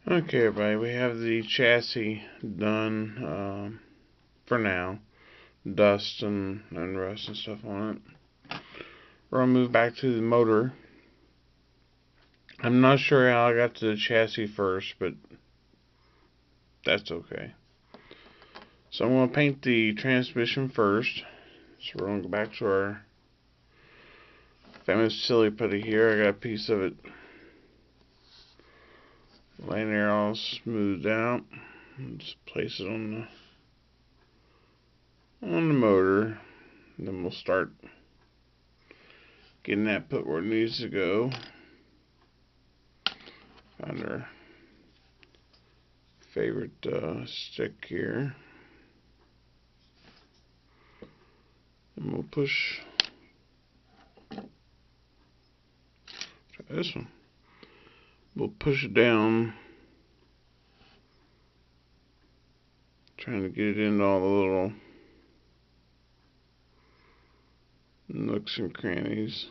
Okay, everybody, we have the chassis done for now. Dust and rust and stuff on it. We're going to move back to the motor. I'm not sure how I got to the chassis first, but that's okay. So I'm going to paint the transmission first. So we're going to go back to our famous silly putty here. I got a piece of it laying there all smoothed out. Just place it on the motor. And then we'll start getting that put where it needs to go. Find our favorite stick here. And we'll push. Try this one. We'll push it down. Trying to get it into all the little nooks and crannies.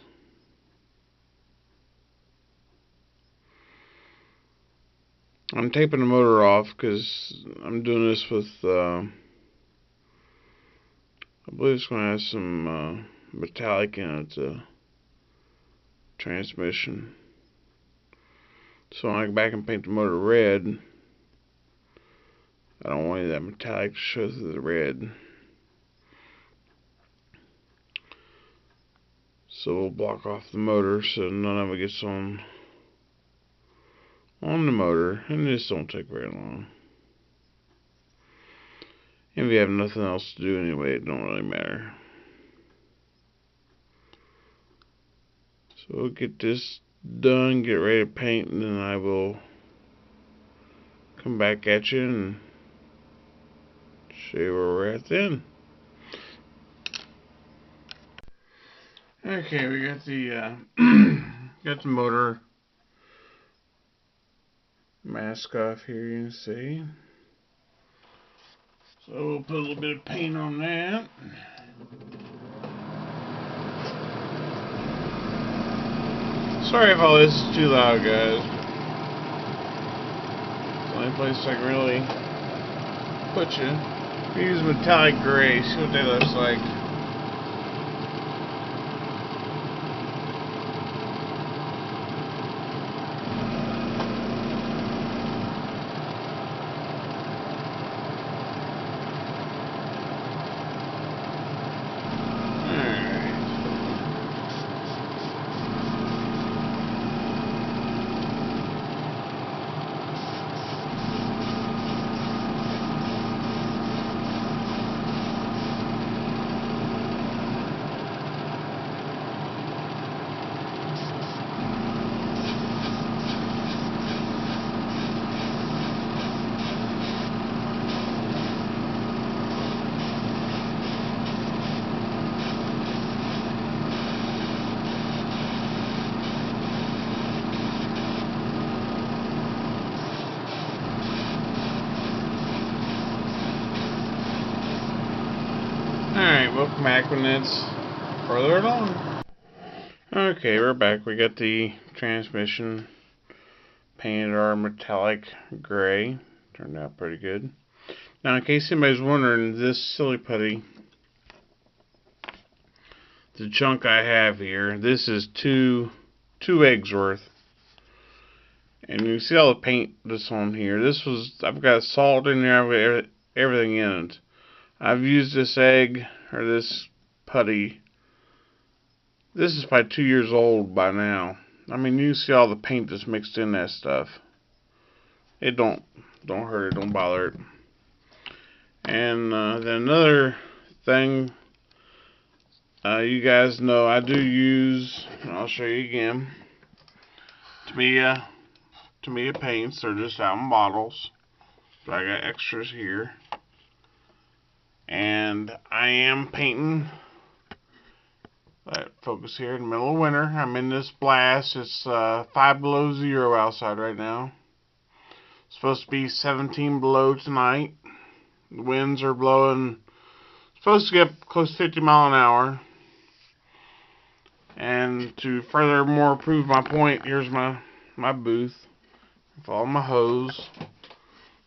I'm taping the motor off because I'm doing this with, I believe it's going to have some metallic in it, the transmission. So when I go back and paint the motor red, I don't want any of that metallic to show through the red. So we'll block off the motor so none of it gets on the motor, and this don't take very long. And if you have nothing else to do anyway, it don't really matter. So we'll get this done, get ready to paint, and then I will come back at you and show you where we're at then. Okay, we got the got the motor mask off here, you can see. So we'll put a little bit of paint on that. Sorry if all this is too loud, guys. It's the only place I can really put you. We use metallic gray, see what that looks like. Alright, welcome back when it's further along. Okay, we're back. We got the transmission painted our metallic gray. Turned out pretty good. Now, in case anybody's wondering, this silly putty, the chunk I have here, this is two eggs worth. And you can see all the paint that's on here. I've got salt in there, I've got everything in it. I've used this egg, or this putty. This is probably 2 years old by now. I mean, you can see all the paint that's mixed in that stuff. It don't hurt it, don't bother it. And then another thing, you guys know I do use, and I'll show you again, Tamiya paints. They're just out in bottles. But I got extras here. And I am painting, focus here, in the middle of winter. I'm in this blast. It's 5 below zero outside right now. It's supposed to be 17 below tonight. The winds are blowing, supposed to get close to 50 miles an hour. And to furthermore prove my point, here's my booth. Follow my hose.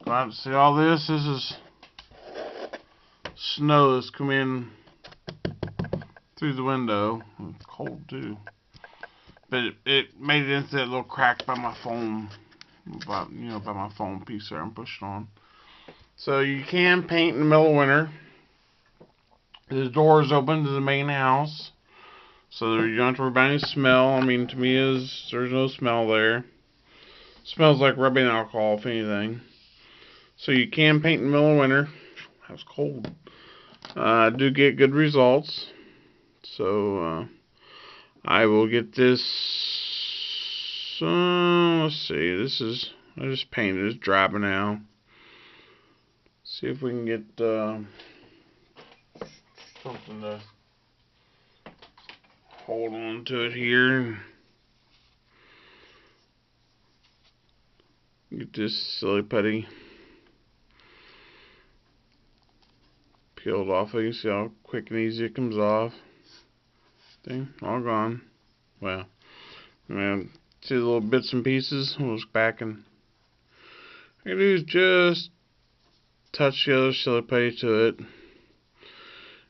Go out to see all this. This is snow that's come in through the window. It's cold too. But it made it into that little crack by my foam. By my foam piece there I'm pushing on. So you can paint in the middle of winter. The door is open to the main house. So you don't have to worry about any smell. I mean, to me, there's no smell there. It smells like rubbing alcohol, if anything. So you can paint in the middle of winter. It's cold. I do get good results. So I will get this. Let's see. I just painted. It's dry by now. See if we can get something to hold on to it here. Get this silly putty peeled off. You can see how quick and easy it comes off. Thing all gone. Well, see the little bits and pieces. We'll just back and all I do is just touch the other silly putty to it.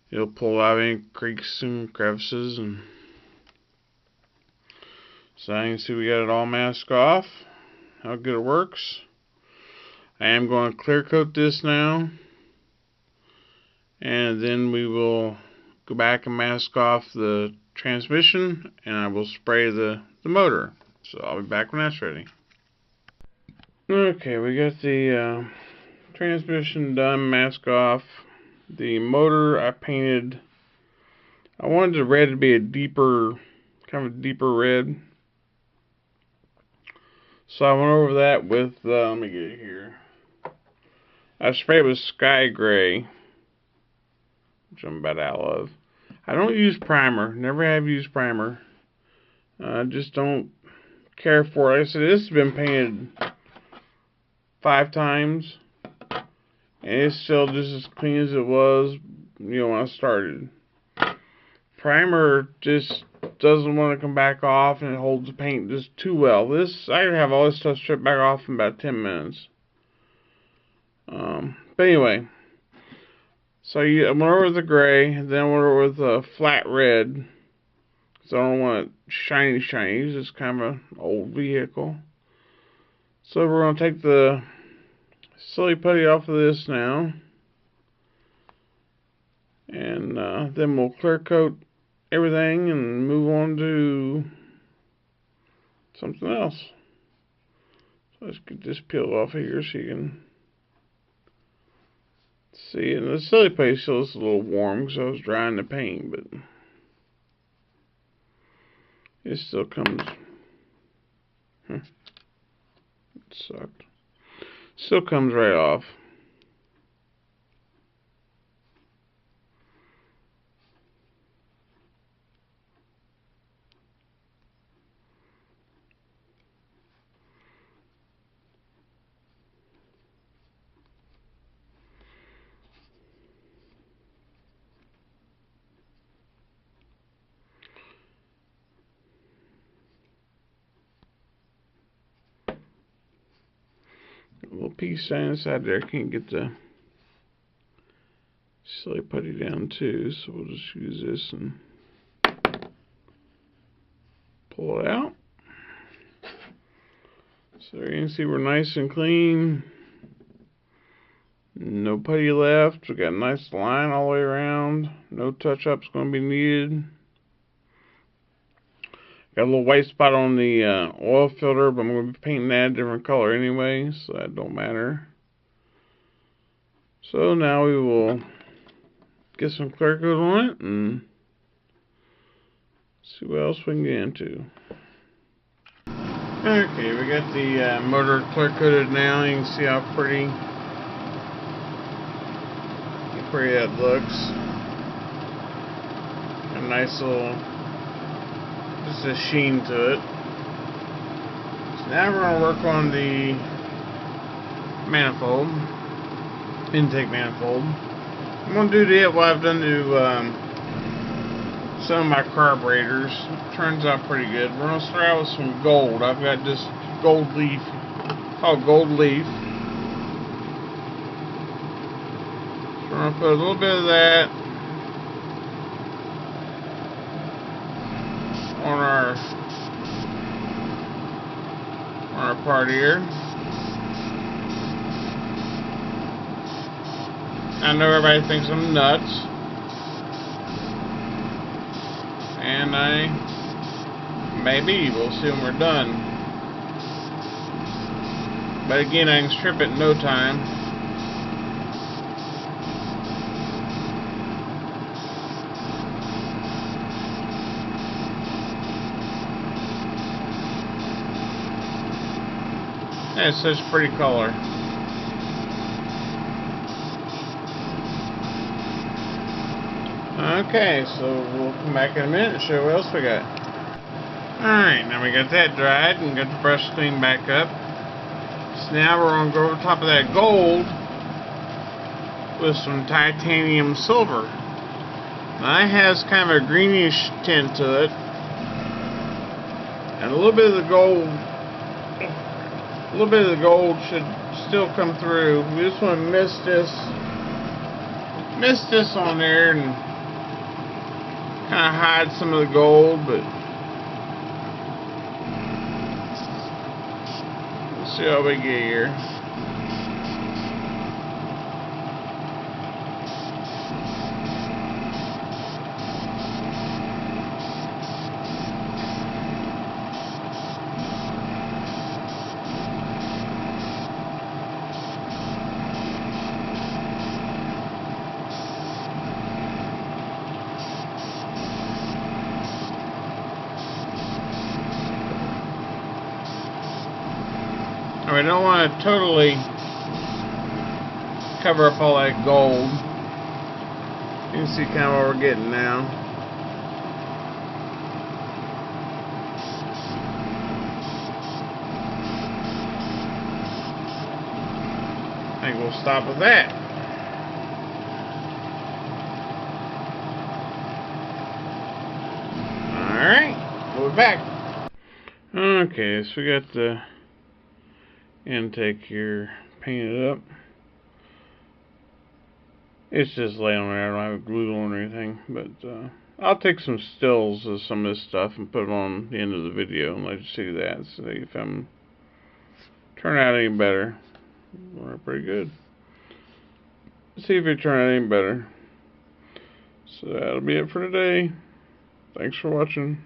It'll pull out any creaks and crevices, and so you can see we got it all masked off. How good it works. I am going to clear coat this now, and then we will go back and mask off the transmission, and I will spray the motor. So I'll be back when that's ready. Okay, we got the transmission done, mask off. The motor I painted, I wanted the red to be a deeper, kind of a deeper red. So I went over that with, let me get it here. I sprayed it with sky gray, which I'm about out of. I don't use primer, never have used primer. I just don't care for it. Like I said, this has been painted 5 times, and it's still just as clean as it was, when I started. Primer just doesn't want to come back off, and it holds the paint just too well. I can have all this stuff stripped back off in about 10 minutes. But anyway, so I went over with the gray, then I went over with a flat red, because I don't want it shiny. It's just kind of an old vehicle. So we're going to take the silly putty off of this now, and then we'll clear coat everything and move on to something else. So let's get this peeled off of here so you can see. And the silly putty still is a little warm because I was drying the paint, but it still comes. It sucked. Still comes right off. A little piece inside there. Can't get the silly putty down too, so we'll just use this and pull it out. So you can see we're nice and clean. No putty left. We got a nice line all the way around. No touch-ups going to be needed. Got a little white spot on the oil filter, but I'm going to be painting that a different color anyway, so that don't matter. So now we will get some clear coat on it and see what else we can get into. Okay, we got the motor clear coated now. You can see how pretty that looks. A nice little, just a sheen to it. So now we're going to work on the manifold, intake manifold. I'm going to do that what I've done to some of my carburetors. It turns out pretty good. We're going to start out with some gold. I've got this gold leaf called gold leaf. So we're going to put a little bit of that on our part here. I know everybody thinks I'm nuts, and maybe we'll see when we're done. But again, I can strip it in no time. And it's such a pretty color. Okay, so we'll come back in a minute and show you what else we got. Alright, now we got that dried and got the brush cleaned back up. So now we're going to go over top of that gold with some titanium silver. Now it has kind of a greenish tint to it. And a little bit of the gold should still come through. We just want to mist this on there and kind of hide some of the gold, but let's see how we get here. We don't want to totally cover up all that gold. You can see kind of what we're getting now. I think we'll stop with that. Alright, we'll be back. Okay, so we got the intake here painted up. It's just laying on there. I don't have glue on or anything, but I'll take some stills of some of this stuff and put them on the end of the video and let you see that, so that if I'm turn out any better. We're pretty good. Let's see if it turn out any better. So that'll be it for today. Thanks for watching.